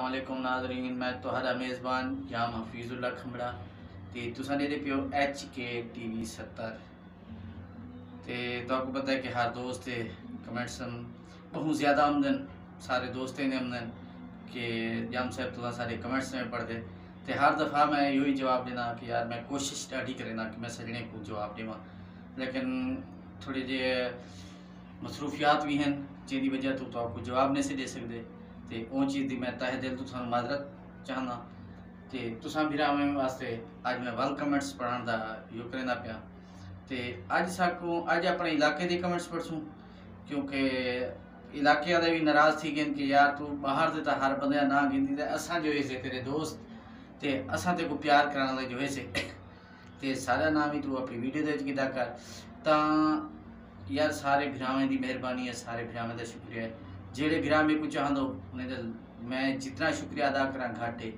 अस्सलामुअलैकुम नाज़रीन, मैं तुहारा मेज़बान याम हफीज़ुल्लाह खमड़ा ते तुसा दे पियो HK TV 70 ते तो आपको पता है कि हर दोस्त कमेंट्स बहुत ज़्यादा आमदन सारे दोस्त ने आमदन कि याम साहब तुसा सारे कमेंट्स में पढ़ दे ते हर दफ़ा मैं यही जवाब देना कि यार मैं कोशिश ढाडी करें कि मैं सजने को जवाब देवा, लेकिन थोड़े जे मसरूफियात भी हैं जिंदी वजह तो आपको जवाब नहीं से दे सकते। तो वो चीज़ की मैं तहे दिल तो थानू माजरत चाहना तो तुसा भीरा में वास्ते अज मैं वल कमेंट्स पढ़ाने का यो करना पाया। तो अज साकू अज अपने इलाके के कमेंट्स पढ़सूँ क्योंकि इलाके वाले भी नाराज़ थी गए कि यार तू बाहर से तो हर बंद ना गिनती असा जो है तेरे दोस्त तो असा ते को प्यार कराने जो है तो सारा नाम ही तू अपनी वीडियो गिदा कर ता यार सारे भरावें की मेहरबानी है, सारे भरावें का शुक्रिया है। जेड़े भरा मेरे को चाहते उन्हें मैं जितना शुक्रिया अदा करा घट है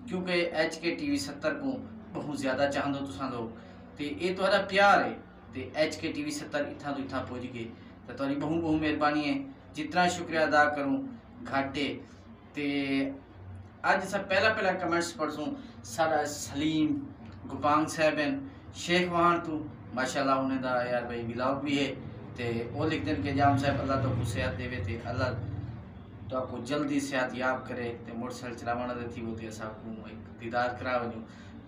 क्योंकि HK TV 70 को बहुत ज़्यादा चाहते तुसा लोग तो ये तो प्यार है तो HK TV 70 इतना तो इतना पहुँच गए तो थोड़ी बहुत बहुत मेहरबानी है, जितना शुक्रिया अदा करूँ घट है। तो अज सब पहला कमेंट्स पढ़सूँ सारा सलीम गुपांग साहब हैं शेख वहां तू माशाल्लाह उन्हें दा यार भाई व्लॉग भी है तो वो लिख दें कि जाम साहब अल्लाह तो को सेहत देवे तो अल्लाह तो आपको जल्दी सेहत याब करे तो मोटरसाइकिल चलावाना थी वो तो आपको एक दीदार करा वजो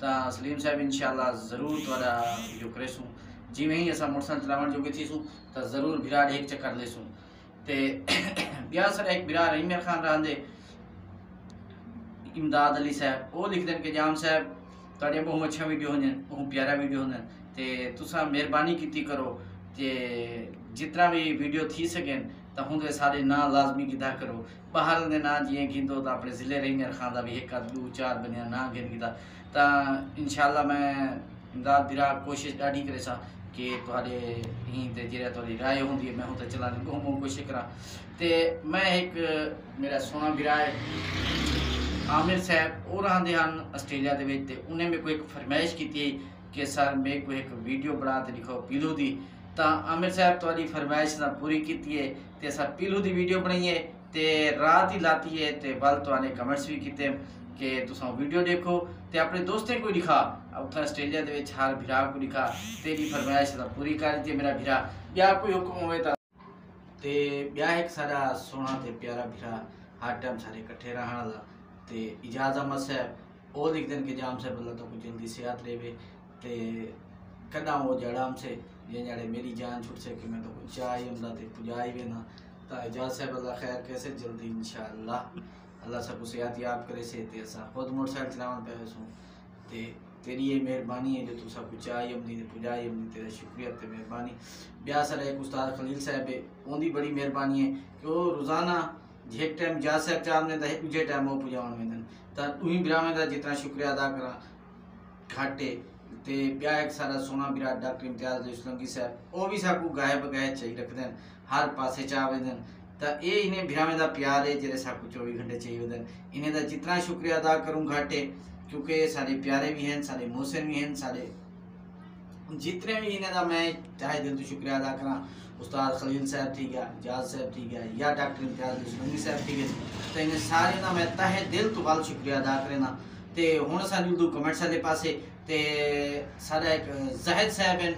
तो सलीम साहब इंशाल्लाह ज़रूर थोड़ा जो करेसूँ जिमें ही असा मोटरसाइकिल चलावन जोगे थीसूँ तो ज़रूर बिराड़ एक चक्कर लेसूँ। तो ब्याह सर एक बिराड़ रहीम खान रहंदे इमदाद अली साहब वो लिख दें कि जाम साहब थोड़े बहुत अच्छा वीडियो होने बहुत प्यारा वीडियो होने तो तुसा मेहरबानी की करो कि जितना भी वीडियो थी सकें तो होंगे सारे ना लाजमी गिदा करो बाहर ने ना जिए गिंदो तो अपने ज़िले रही खान का भी एक दो चार बनिया ना गिन गिदा तो इंशाल्लाह मैं इमदाद बिरा कोशिश ढाडी करे सा कि थोड़े ही जी राय होंगी मैं तो चलाने को कोशिश करा। तो मैं एक मेरा सोना बिरा है आमिर साहब वो रहते हैं आस्ट्रेलिया के उन्हें मेरे को एक फरमाइश की थी कि सर मेरे को एक वीडियो बना के दिखाओ पीलू दी तो आमिर साहब थोड़ी फरमाइश पूरी की है तो अस पीलू की वीडियो बनाई है तो रात ही लाती है तो बल तो कमेंट्स भी किए कि तुम वीडियो देखो तो अपने दोस्तों को दिखा उतना आस्ट्रेलिया के हर भिरा को दिखा तेरी फरमाइश पूरी कर दी मेरा भिरा ब्याह कोई हुक्म हो ब्याह एक सारा सोना तो प्यारा भिरा हर टाइम सारे इकट्ठे रहने वाला तो इजाज़ अहमद साहब वो लिख दें कि जाम साहब अल्लाह तो कुछ जल्दी सेहत लेवे तो कदा वो जड़ाम से ये जाड़े मेरी जान छुट से कि मैं तो कुछ चाह हमला तो पुजाई भी ना तो इजाज़ साहब अल्लाह खैर कैसे जल्दी इंशाअल्लाह अल्लाह सबको सेहत याब करे से ते असा खुद मोटरसाइकिल चलावन पे सूँ तो तेरी ये मेहरबानी है जो तू सब कुछ चाह हमनी तो पुजाई हमनी तेरा शुक्रिया ते मेहरबानी। ब्याह सर एक उस्ताद खलील साहब है उनकी बड़ी मेहरबानी है कि वो रोज़ाना एक टाइम जा साहब चाहने तो दूजे टाइम वो पुजावन वेंदन तो तुम बिरावें का जितना शुक्रिया अदा करा घाटे तो ब्याह एक सारा सोना बिरा डॉक्टर इम्तियाज़ इस्लामी साहब वो भी सबको गाहे बगाहे चाहिए रखते हर पासे चाह वेंदन तो ये इन्हें बिरावें का प्यार है जेरे सबको 24 घंटे चाहिए वेंदन इन्हें का जितना शुक्रिया अदा करूँ घाटे क्योंकि सारे प्यारे भी हैं सारे मोहसिन भी हैं सारे जितने भी इन्हें का मैं चाहे दिल तो शुक्रिया अदा करा उस्ताद खलील साहब ठीक है इजाज़ साहब ठीक है या डॉक्टर इम्तियाज़ इस्लामी साहब ठीक है तो इन्हें सारे ना मैं तहे दिल तो वाल शुक्रिया अदा करना। तो हूँ असा जुलदू कमेंट्स वाले पासे तो सारा एक जाहिद साहब हैं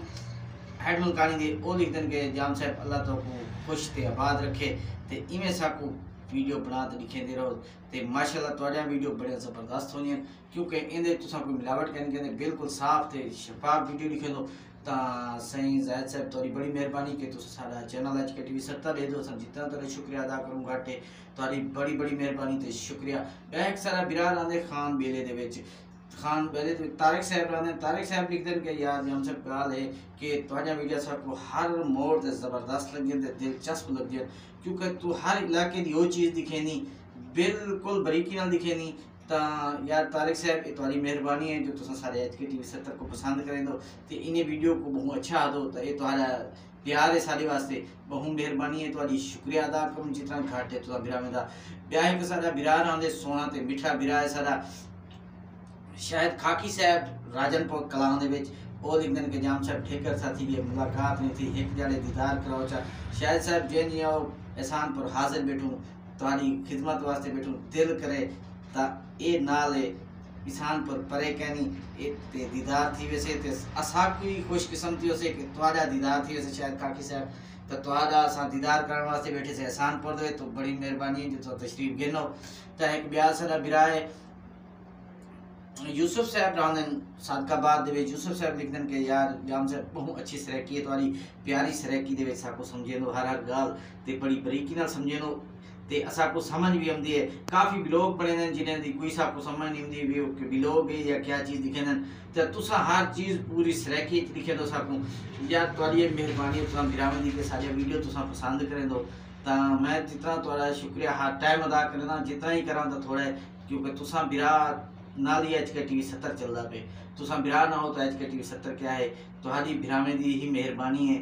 हैड मुल्कानी दे वो लिख दें कि जाम साहब अल्लाह तो को खुश ते आबाद रखे तो इवें साकू वीडियो बना तो लिखे दे रहो तो माशाल्लाह तुहाड़ियां वीडियो बड़े ज़बरदस्त होनी क्योंकि इन्हें तुसा कोई मिलावट करेंगे बिल्कुल साफ ते शफाफ वीडियो लिखे दो तो सही जायद साहब थोड़ी बड़ी मेहरबानी कि तुम सारा चैनल HK TV 70 दे दो सब जितना तेरा शुक्रिया अदा करूँ घाटे थोड़ी बड़ी बड़ी मेहरबानी तो शुक्रिया। बैक सारा बिरार आंदे खान बेले दे खान बेले तारिक साहब आंदे तारिक साहब लिख दें कि यार हम सब गाल है कि तुहाड़िया वीडियो सबको हर मोड़ से ज़बरदस्त लगे दिलचस्प लगे क्योंकि तू हर इलाके की वो चीज़ दिखेनी बिल्कुल बरीकी नाल दिखेनी तो यार तारिक साहब थोड़ी मेहरबानी है जो तुम सारे HK TV 70 को पसंद करें तो इन्हें वीडियो को बहुत अच्छा दो तो ये तुम्हारा प्यार है सारे वास्ते बहुत मेहरबानी है थोड़ी शुक्रिया अदा करूँ जितना घट है तुम बिरा में ब्याह एक सारा बिरा आंदे सोना तो मिठा बिरा है सारा शायद खाकी साहब राजनपुर कलां दे वो लिख दें कि जाम साहब ठेकर साथी की मुलाकात नहीं थी एक जड़े दीदार कराओ चा शायद साहब जैन एहसान पर हाजिर बैठूँ तुम्हारी खिदमत वास्ते बैठूँ दिल करे ता ए नाल इंसान पर परे कहनी ते दीदार थी वैसे ते असा कोई खुशकिस्मती हो से कि तुम्हारा दीदार थी वैसे शायद काकी साहब तो तुम्हारा असा दीदार करने वास्ते बैठे से एहसान पड़ दे तो बड़ी मेहरबानी जो तो तशरीफ गिनो तो एक ब्याह सारा बिराए यूसुफ साहब रानन सादकाबाद दे विच यूसुफ साहब लिखदन के यार जाम से बहुत अच्छी सरैकी है तुम्हारी प्यारी सरैकी दे विच साको समझेनो हर गाल ते बड़ी बरीकी नाल समझेनो ते असा को समझ भी आती है। काफ़ी ब्लॉग बने हैं जिन्हें दी कोई सा को समझ नहीं आती भी ब्लॉग है या क्या चीज़ दिखे तो तुसा हर चीज़ पूरी सरैकी लिखे दो साकू या तुम्हारी मेहरबानी तुसा बिरावंदी के सारे वीडियो तुसा पसंद करें दो तो मैं जितना तुम्हारा शुक्रिया हर टाइम अदा करना जितना ही करा तो थोड़ा क्योंकि तुसा बिरा नाल ही HK TV 70 चलता पे तुसा बिरा ना हो तो HK TV 70 क्या है तुम्हारी बिरावें दी ही मेहरबानी है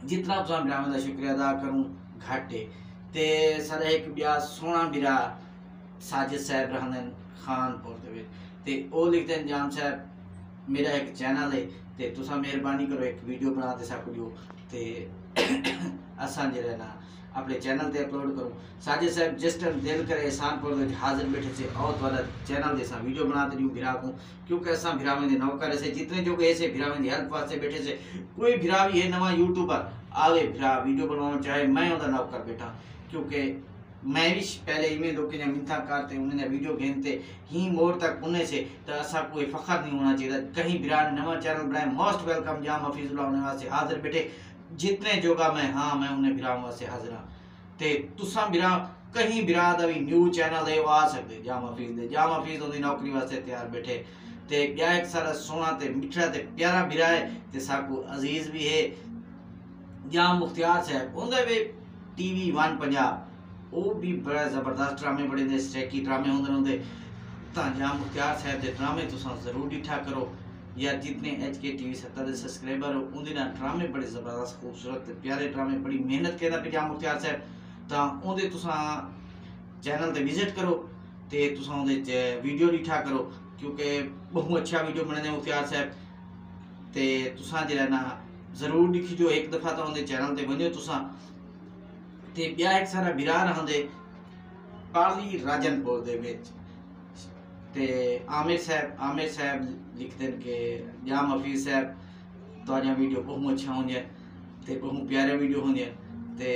जितना तुसा बिरावें का शुक्रिया अदा करूँ घट है ते सारा एक ब्याह सोना बिरा साजिद साहब रहंदन खानपुर दे विच ते ओ लिखते हैं जाम साहब मेरा एक चैनल है ते तुसा मेहरबानी करो एक वीडियो बना दे सको जो ते असा जे ना अपने चैनल ते अपलोड करूँ साजिद साहब जिस टाइम दिल करे एहसानपुर दे हाजिर बैठे से और वाला चैनल दे सा वीडियो बनाते दियो भिरा को क्योंकि असा भिरावें दे नौकर से जितने जो ऐसे भिरावें दी हेल्प वास्ते बैठे से कोई भिरा भी है नवा यूट्यूबर आवे भिरा वीडियो बनाना चाहे मैं ओदा नौकर बैठा क्योंकि मैं भी पहले इमें लोग ने मिथा करते उन्हें वीडियो घेनते ही मोड़ तक उन्हें से तो ऐसा कोई फखर नहीं होना चाहिए कहीं बिरान नवा चैनल बनाए मोस्ट वेलकम जाम हफीजुल्लाह होने वास्ते हाजिर बैठे जितने जोगा मैं हाँ मैं उन्हें बिरान वास्ते हाजिर हाँ ते तुसा बिरा कहीं बिरा दा भी न्यू चैनल है वो आ सकते जाम हफीज उन्हें नौकरी वास्ते तैयार बैठे ते क्या एक सारा सोना ते मिठा ते प्यारा बिरा है ते साकू अजीज भी है जाम मुख्तियार साहब उन्हें भी TV 1 पंजाब वो भी बड़ा जबरदस्त ड्रामे बड़े ने स्ट्रैकी ड्रामे होंदे तां जाम मुख्तियार साहब दे ड्रामे तुसा जरूर डिठा करो या जितने HK TV 70 दे सब्सक्राइबर हो उनदे ना ड्रामे बड़े जबरदस्त खूबसूरत प्यारे ड्रामे बड़ी मेहनत करदा पे जाम मुख्तियार साहब तां उनदे तुसा चैनल ते विजिट करो ते तुसा उनदे वीडियो डिठा करो क्योंकि बहुत अच्छा वीडियो बने ने मुख्तियार साहब ते तुसा जेड़ा ना जरूर दिखी जो एक दफा तो उनदे चैनल ते वन्यो तुसा ते ब्याह एक सारा बिरा रहंदे पाली राजनपुर दे विच ते आमिर साहब लिखते हैं कि जाम हफीज साहब तुहाडियां वीडियो बहुत अच्छा होंदियां ते बहुत प्यारे वीडियो होंदियां ते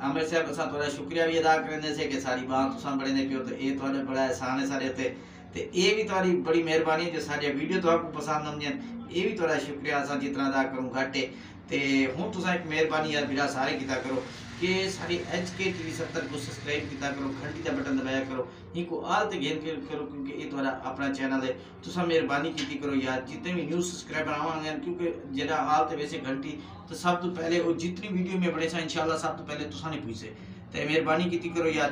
आमिर साहब असां तुहाडा शुक्रिया भी अदा करने से कि सारी बात तुसां बड़े ने पियो ते ए तुहाडे बड़ा एहसान है सारे ते ए भी तुहाडी बड़ी मेहरबानी जो सारी वीडियो तुहाकू पसंद आंदियां ए भी तुहाडा शुक्रिया असां जितना अदा करूं घट है ते हुण तुसां एक मेहरबानी यार बिरा सारे कीता करो कि सारी HK TV 70 को सब्सक्राइब कीता करो घंटी का बटन दबाया करो इनको आल ते घेर करो क्योंकि ये तुम्हारा अपना चैनल है तुसा मेहरबानी कीती करो यार जितने भी न्यू सब्सक्राइबर आवांगे क्योंकि जेड़ा आल ते वैसे घंटी तो सब तो पहले वो जितनी वीडियो में बड़े सा इंशाल्लाह सब तो पहले तुसा ने पूछे ते मेहरबानी कीती करो यार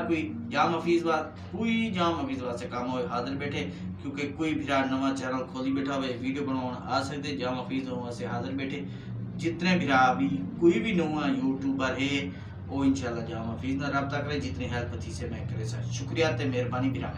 कोई जाम हफीज वास्ते काम हो हाजिर बैठे क्योंकि कोई भी नवा चैनल खोली बैठा हुए वीडियो बनाना आ सकते जाम हफीज वास्ते हाजिर बैठे जितने भी कोई भी नवा यूट्यूबर है वो इंशाल्लाह जाम हफीज ना रब्ता करे जितनी हेल्प थी से मैं करे शुक्रिया ते मेहरबानी बिरा।